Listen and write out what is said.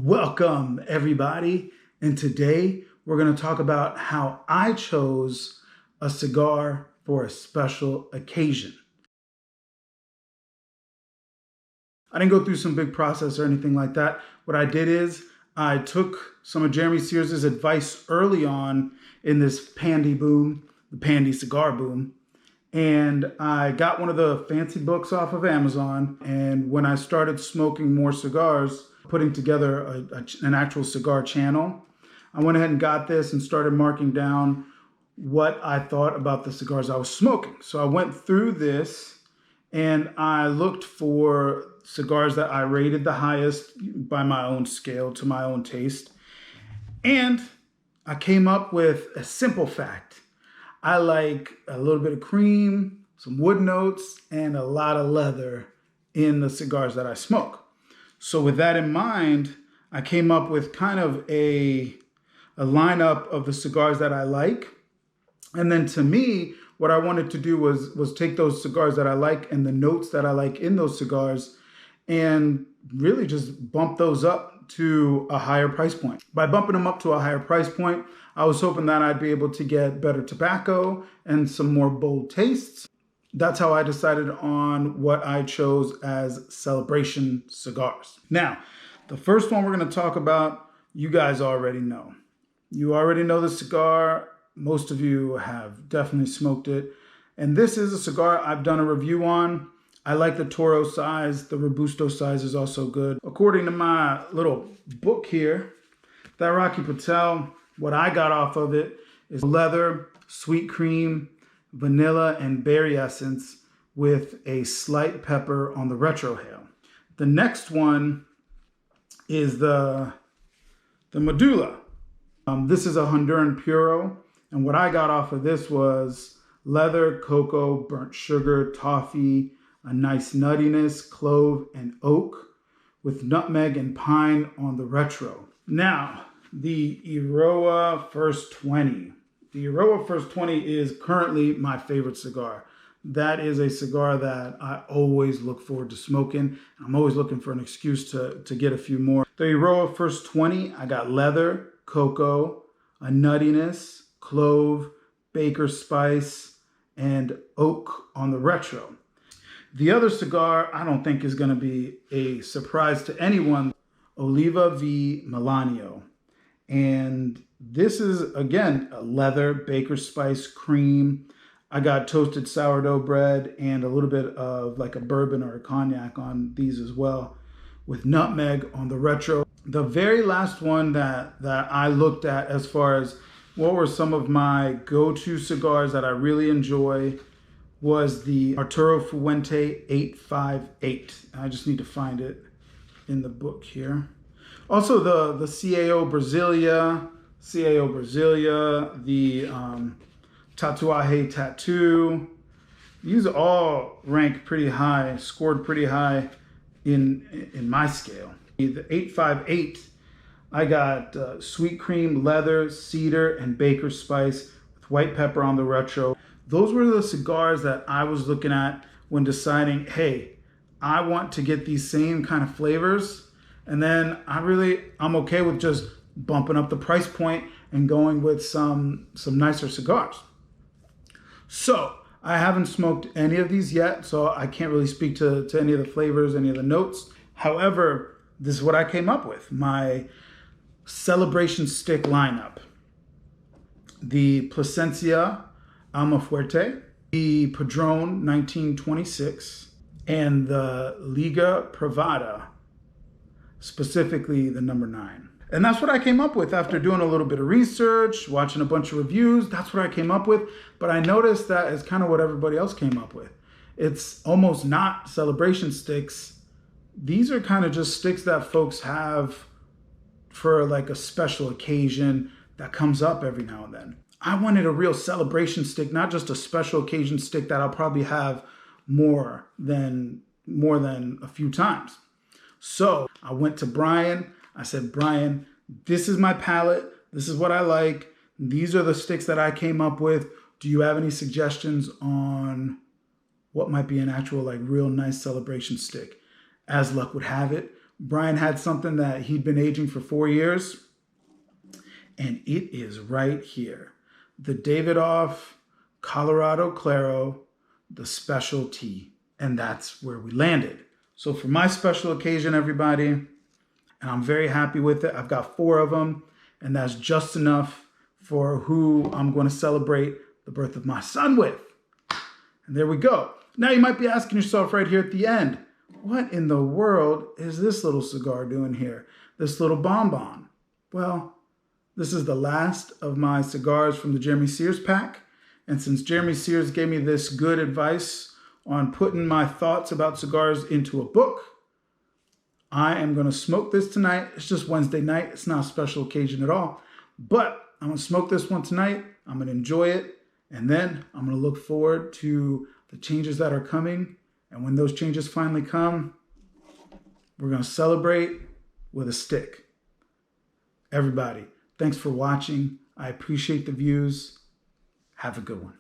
Welcome, everybody. And today we're going to talk about how I chose a cigar for a special occasion. I didn't go through some big process or anything like that. What I did is I took some of Jeremy Sears's advice early on in this pandy boom, the pandy cigar boom, and I got one of the fancy books off of Amazon. And when I started smoking more cigars, putting together an actual cigar channel, I went ahead and got this and started marking down what I thought about the cigars I was smoking. So I went through this and I looked for cigars that I rated the highest by my own scale to my own taste. And I came up with a simple fact. I like a little bit of cream, some wood notes, and a lot of leather in the cigars that I smoke. So with that in mind, I came up with kind of a lineup of the cigars that I like. And then to me, what I wanted to do was take those cigars that I like and the notes that I like in those cigars and really just bump those up to a higher price point. By bumping them up to a higher price point, I was hoping that I'd be able to get better tobacco and some more bold tastes. That's how I decided on what I chose as celebration cigars. Now, the first one we're going to talk about, you guys already know. You already know the cigar. Most of you have definitely smoked it. And this is a cigar I've done a review on. I like the Toro size. The Robusto size is also good. According to my little book here, that Rocky Patel, what I got off of it is leather, sweet cream, vanilla, and berry essence with a slight pepper on the retrohale. The next one is the Medulla. This is a Honduran Puro, and what I got off of this was leather, cocoa, burnt sugar, toffee, a nice nuttiness, clove, and oak with nutmeg and pine on the retro. Now, the Eiroa First 20. The Eiroa First 20 is currently my favorite cigar. That is a cigar that I always look forward to smoking. I'm always looking for an excuse to get a few more. The Eiroa First 20, I got leather, cocoa, a nuttiness, clove, baker spice, and oak on the retro. The other cigar I don't think is going to be a surprise to anyone, Oliva V Melanio. And this is, again, a leather, baker spice, cream. I got toasted sourdough bread and a little bit of like a bourbon or a cognac on these as well, with nutmeg on the retro. The very last one that I looked at as far as what were some of my go-to cigars that I really enjoy was the Arturo Fuente 858. I just need to find it in the book here. Also the CAO Brasilia, the Tatuaje Tattoo. These all rank pretty high, scored pretty high in my scale. The 858, I got sweet cream, leather, cedar, and baker spice with white pepper on the retro. Those were the cigars that I was looking at when deciding, hey, I want to get these same kind of flavors. And then I'm okay with just bumping up the price point and going with some nicer cigars. So I haven't smoked any of these yet, so I can't really speak to any of the flavors, any of the notes. However, this is what I came up with, my celebration stick lineup. The Plasencia Almafuerte, the Padron 1926, and the Liga Privada, specifically the number 9. And that's what I came up with after doing a little bit of research, watching a bunch of reviews. That's what I came up with. But I noticed that is kind of what everybody else came up with. It's almost not celebration sticks. These are kind of just sticks that folks have for like a special occasion that comes up every now and then. I wanted a real celebration stick, not just a special occasion stick that I'll probably have more than a few times. So I went to Brian. I said, Brian, this is my palette. This is what I like. These are the sticks that I came up with. Do you have any suggestions on what might be an actual like real nice celebration stick? As luck would have it, Brian had something that he'd been aging for 4 years, and it is right here. The Davidoff Colorado Claro, the specialty. And that's where we landed. So for my special occasion, everybody, and I'm very happy with it. I've got 4 of them, and that's just enough for who I'm going to celebrate the birth of my son with. And there we go. Now you might be asking yourself right here at the end, what in the world is this little cigar doing here? This little bonbon? Well, this is the last of my cigars from the Jeremy Sears pack. And since Jeremy Sears gave me this good advice on putting my thoughts about cigars into a book, I am going to smoke this tonight. It's just Wednesday night. It's not a special occasion at all. But I'm going to smoke this one tonight. I'm going to enjoy it. And then I'm going to look forward to the changes that are coming. And when those changes finally come, we're going to celebrate with a stick. Everybody, thanks for watching. I appreciate the views. Have a good one.